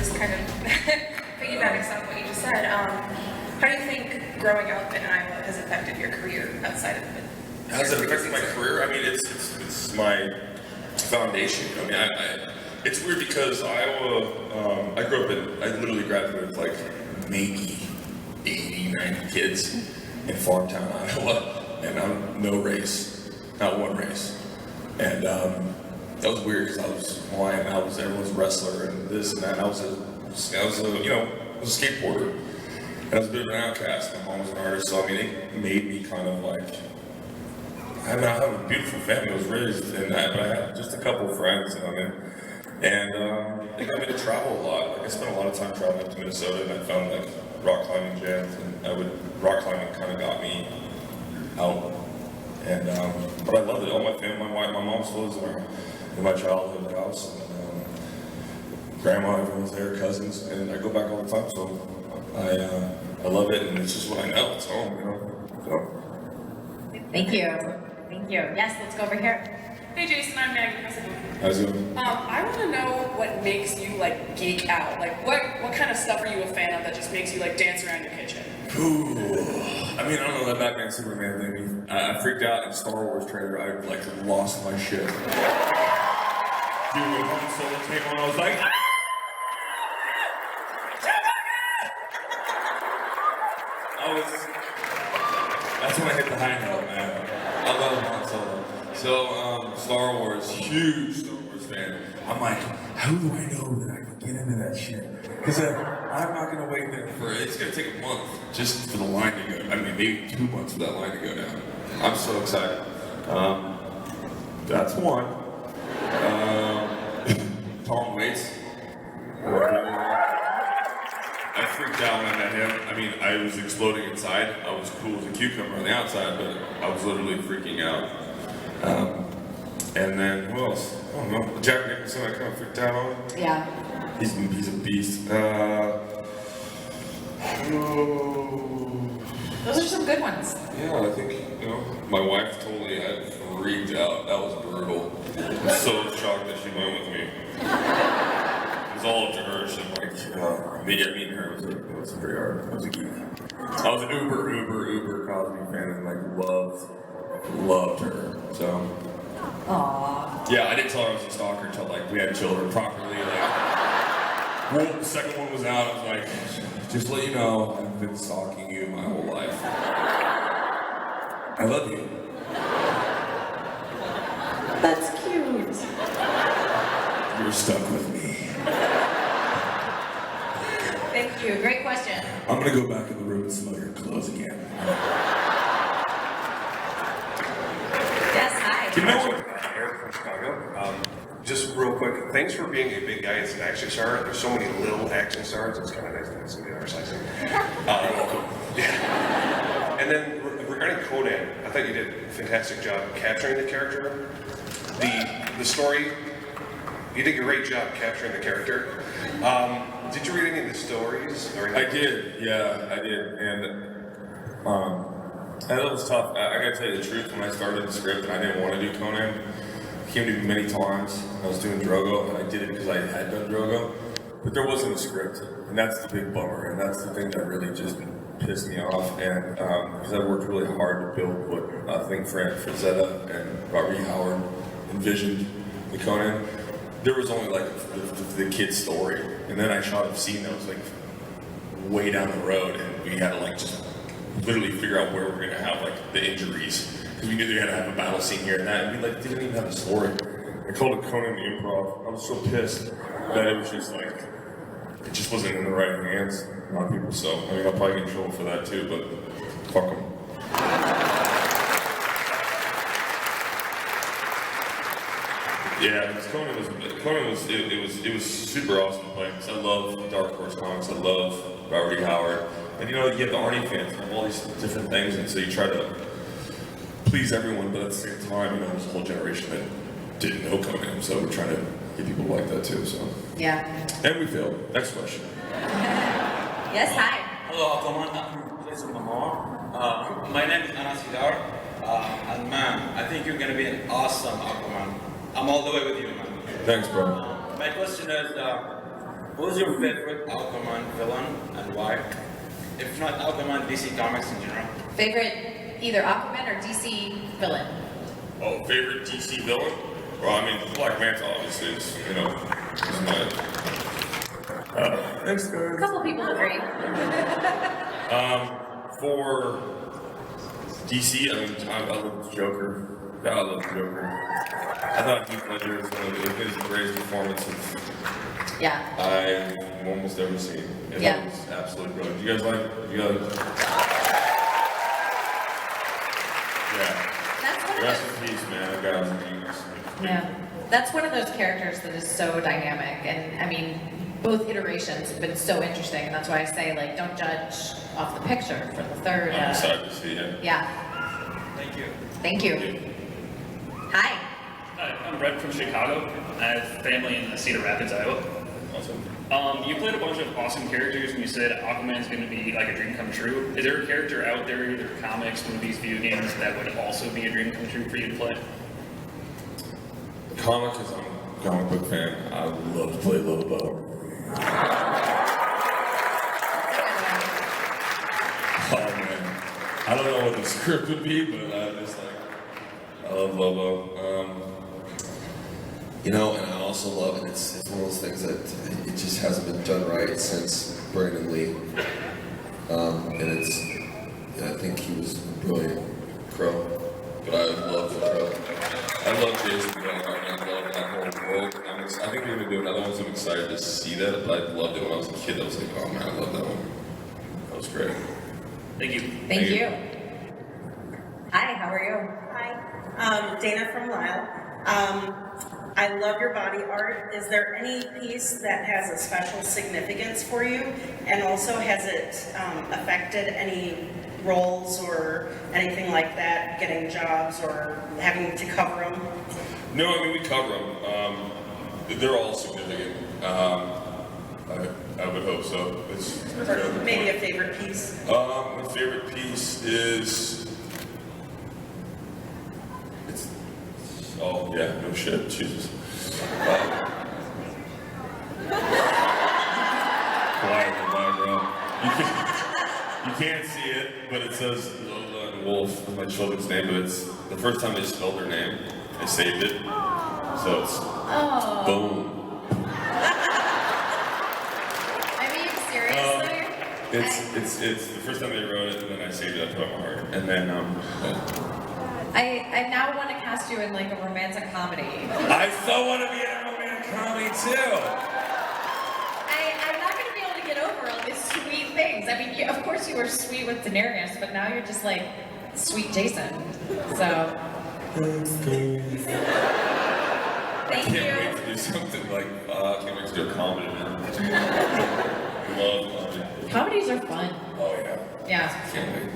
this kind of piggybacks off what you just said. How do you think growing up in Iowa has affected your career outside of it? Has it affected my career? I mean, it's my foundation. I mean, it's weird because Iowa, I grew up in, I literally graduated with like maybe 80, 90 kids in farm town, Iowa, and I'm no race, not one race. And that was weird because I was Hawaiian, I was everyone's wrestler and this and that. I was a skateboarder. And I was a bit of an outcast. My mom was an artist, so I mean, it made me kind of like, I mean, I have a beautiful family. I was raised in that, but I had just a couple of friends, and it got me to travel a lot. Like, I spent a lot of time traveling to Minnesota, and I found like rock climbing gyms, and rock climbing kind of got me out. And but I loved it. All my family, my mom still lives in my childhood house. And, grandma, everyone's there, cousins, and I go back all the time. So I love it, and it's just what I know. It's home, So. Thank you. Thank you. Yes, let's go over here. Hey Jason, I'm Maggie. How's it going? I want to know what makes you like geek out. Like what kind of stuff are you a fan of that just makes you like dance around your kitchen? Ooh. I mean, I don't know, that Batman Superman thing. I freaked out in the Star Wars trailer. I like lost my shit. Dude, when Han Solo came on, I was like, that's when I hit the high note, man. I love Han Solo. So, Star Wars, huge Star Wars fan. I'm like, how do I know that I can get into that shit? Because I'm not going to wait there it's going to take a month just for the line to go. I mean, maybe 2 months for that line to go down. I'm so excited. That's one. Tom Waits. I freaked out when I met him. I mean, I was exploding inside. I was cool as a cucumber on the outside, but I was literally freaking out. And then, who else? I don't know. Jack Nicholson, I kind of freaked out on. Yeah. He's a beast. Those are some good ones. Yeah, I think, my wife totally had freaked out. That was brutal. I'm so shocked that she went with me. It was all up to her. She meeting her was pretty hard. I was a geek. I was an uber Cosby fan and like loved her. So. Aww. Yeah, I didn't tell her I was a stalker until like we had children properly. Well, the second one was out. I was like, just to let you know, I've been stalking you my whole life. I love you. That's cute. You're stuck with me. Thank you. Great question. I'm gonna go back in the room and smell your clothes again. Yes, hi. You know what? Eric from Chicago. Just real quick, thanks for being a big guy as an action star. There's so many little action stars. It's kind of nice to have some of the other sides. Yeah. And then regarding Conan, I thought you did a fantastic job capturing the character. The story, you did a great job capturing the character. Did you read any of the stories? I did, yeah, I did. And that was tough. I gotta tell you the truth, when I started the script and I didn't want to do Conan, he came to me many times. I was doing Drogo, and I did it because I had done Drogo, but there wasn't a script, and that's the big bummer, and that's the thing that really just pissed me off. And because I worked really hard to build what I think Fran Frazetta and Robert E. Howard envisioned the Conan, there was only like the kid's story, and then I shot a scene that was like way down the road, and we had to like just literally figure out where we're gonna have like the injuries. Because we knew they had to have a battle scene here and that, and we like didn't even have a story. I called it Conan the Improv. I was so pissed that it was just like, it just wasn't in the right hands, a lot of people. So I mean, I'll probably get in trouble for that too, but fuck them. Yeah, because Conan was super awesome to play. Because I love Dark Horse comics. I love Robert E. Howard, and you have the Arnie fans of all these different things, and so you try to please everyone, but at the same time, there's a whole generation that didn't know Conan, so we're trying to get people like that too. So yeah, and we failed. Next question. Yes, hi. Hello, Aquaman. I'm Jason Momoa. My name is Anas Hidar, and man, I think you're gonna be an awesome Aquaman. I'm all the way with you, man. Thanks, bro. My question is, Who's your favorite Aquaman villain and why? If not Aquaman, DC Comics in general. Favorite either Aquaman or DC villain? Oh, favorite DC villain? Well, I mean, Black Manta obviously is, you know, is my. Thanks, A guys. couple people agree. For DC, I mean, I love Joker. God, I love Joker. I thought Heath Ledger was one of his greatest performances Yeah. I've almost ever seen. And Yeah. it was absolutely brilliant. You guys like? You guys? Yeah. That's one of Rest those. in peace, man. That guy was a genius. Yeah. That's one of those characters that is so dynamic, and I mean, both iterations have been so interesting, and that's why I say like, don't judge off the picture for the third. I'm excited to see it. Yeah. Thank you. Thank you. Hi. Hi, I'm Brett from Chicago. I have family in Cedar Rapids, Iowa. Awesome. You played a bunch of awesome characters, and you said Aquaman is going to be like a dream come true. Is there a character out there, either comics, movies, video games, that would also be a dream come true for you to play? Comic, because I'm a comic book fan. I would love to play Lobo. Oh man, I don't know what the script would be, but I just like, I love Lobo. You know, and I also love, and it's one of those things that it just hasn't been done right since Brandon Lee. And I think he was a brilliant Crow, but I love the Crow. I love Jason Momoa, and I love that whole world. I think they're gonna do another one, so I'm excited to see that. But I loved it when I was a kid. I was like, oh man, I love that one. That was great. Thank you. Thank you. Hi, how are you? Hi, Dana from Lyle. I love your body art. Is there any piece that has a special significance for you? And also, has it affected any roles or anything like that, getting jobs or having to cover them? No, I mean we cover them. They're all significant. I would hope so. Or maybe a favorite piece? My favorite piece is. Oh yeah, no shit, Jesus. Quiet, bro. You can't see it, but it says Lola and Wolf is my children's name, but it's the first time they spelled their name. They saved it, so it's boom. I mean, seriously? It's the first time they wrote it, and then I saved it. I put it on my heart, and then I now want to cast you in like a romantic comedy. I so want to be in a romantic comedy too. I'm not going to be able to get over all these sweet things. I mean, of course you were sweet with Daenerys, but now you're just like sweet Jason. So. Thank Can't you. wait to do something like can't wait to do a comedy, man. Love comedy. Comedies are fun. Oh yeah. Yeah. Can't wait.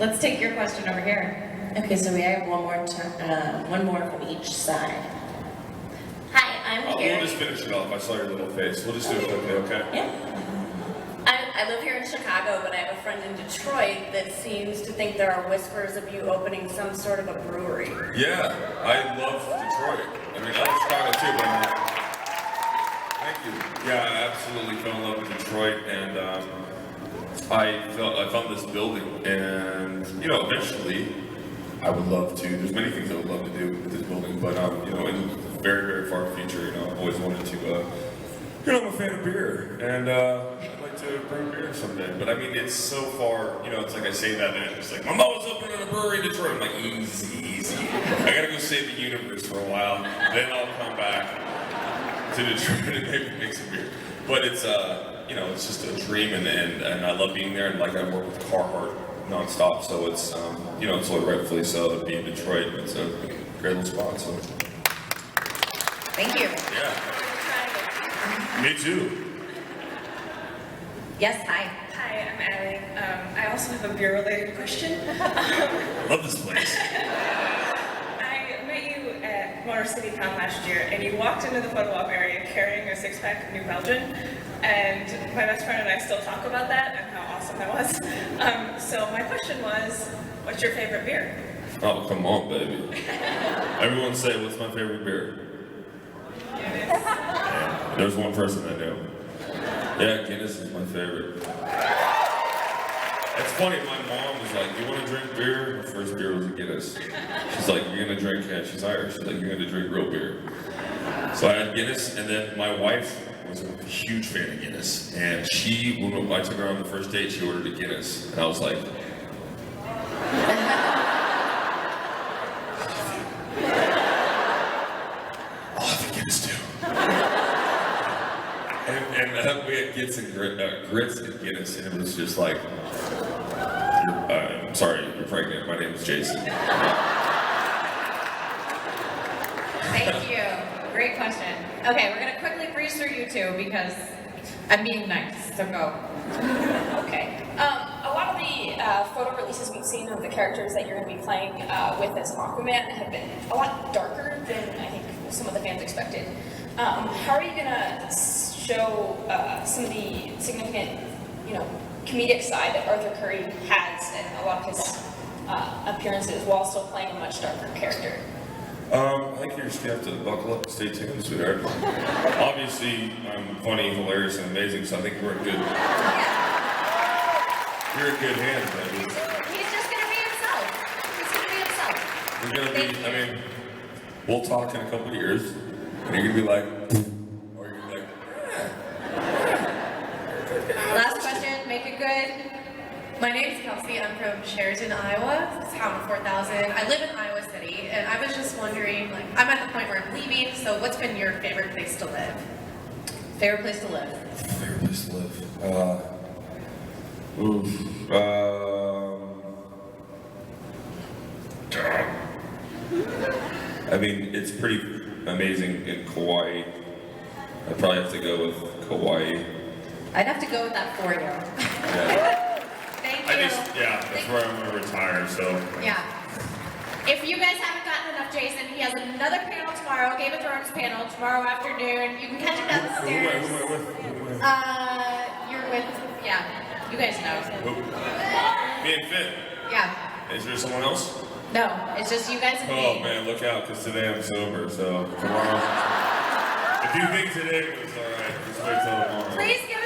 Let's take your question over here. Okay, so we have one more from each side. Hi, I'm We'll here. just finish it off. I saw your little face. We'll just do it quickly, okay? Yeah. I live here in Chicago, but I have a friend in Detroit that seems to think there are whispers of you opening some sort of a brewery. Yeah, I love Detroit. I mean, I love Chicago too, but thank you. Yeah, I absolutely fell in love with Detroit, and I found this building, and you know, eventually, I would love to. There's many things I would love to do with this building, but you know, in the very, very far future, you know, I've always wanted to. You know, I'm a fan of beer, and I'd like to bring beer someday. But I mean, it's so far. You know, it's like I say that, and it's like Momoa's opening a brewery in Detroit. I'm like, easy. I gotta go save the universe for a while, then I'll come back to Detroit and maybe make some beer. But it's you know, it's just a dream, and I love being there, and like I work with Carhartt nonstop, so it's you know, it's so rightfully so to be in Detroit. It's a great little spot. So Thank you. yeah, me too. Yes, hi. Hi, I'm Allie. I also have a beer-related question. I love this place. I met you at Motor City Con last year, and you walked into the photo op area carrying a six-pack of New Belgian, and my best friend and I still talk about that and how awesome that was. So my question was, what's your favorite beer? Oh, come on, baby. Everyone say, what's my favorite beer? There's one person I know. Yeah, Guinness is my favorite. It's funny, my mom was like, you want to drink beer? Her first beer was a Guinness. She's like, you're going to drink, yeah, she's Irish. She's like, you're going to drink real beer. So I had Guinness, and then my wife was a huge fan of Guinness. And she, when I took her on the first date, she ordered a Guinness. And I was like, I'll have a Guinness too. And we had grits and Guinness, and it was just like, I'm sorry, you're pregnant. My name is Jason. Thank you. Great question. Okay, we're gonna quickly breeze through you two because I'm being nice, so go. Okay. A lot of the photo releases we've seen of the characters that you're going to be playing with as Aquaman have been a lot darker than I think some of the fans expected. How are you going to show some of the significant, comedic side that Arthur Curry has in a lot of his appearances while still playing a much darker character? I think you just have to buckle up and stay tuned, sweetheart. Obviously, I'm funny, hilarious, and amazing, so I think we're in good. You're in good hands, baby. He's just gonna be himself. He's gonna be himself. You're gonna be, we'll talk in a couple of years, and you're gonna be like, or you're gonna be like, Last question, make it good. My name is Kelsey. I'm from Sheraton, Iowa. Town 4000. I live in Iowa City, and I was just wondering, I'm at the point where I'm leaving, so what's been your favorite place to live? Favorite place to live? favorite place to live? I mean, it's pretty amazing in Kauai. I'd probably have to go with Kauai. I'd have to go with that for you. Yeah. Thank you. That's where I'm gonna retire, so. Yeah. If you guys haven't gotten enough Jason, he has another panel tomorrow, Game of Thrones panel tomorrow afternoon. You can catch him downstairs. Who am I with? You're with, you guys know. Me and Finn. Yeah. Is there someone else? No, it's just you guys and me. Oh man, look out, because today I'm sober, so tomorrow. If you think today was alright, just wait till tomorrow. Please give